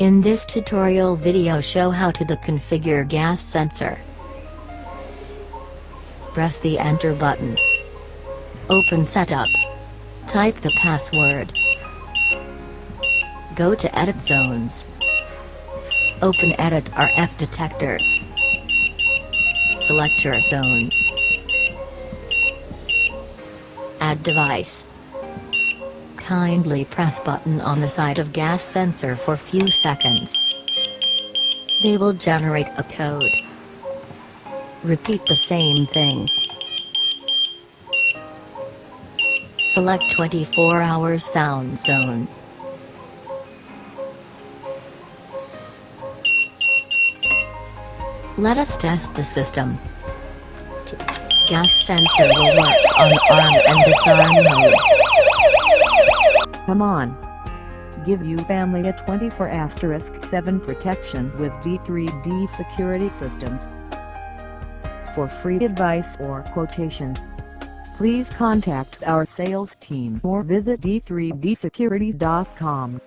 In this tutorial video show how to configure gas sensor. Press the enter button. Open setup. Type the password. Go to edit zones. Open edit RF detectors. Select your zone. Add device. Kindly press button on the side of gas sensor for few seconds. They will generate a code. Repeat the same thing. Select 24 hours sound zone. Let us test the system. Gas sensor will work on arm and disarm mode. Come on. Give you family a 24/7 protection with D3D Security Systems. For free advice or quotation, please contact our sales team or visit d3dsecurity.com.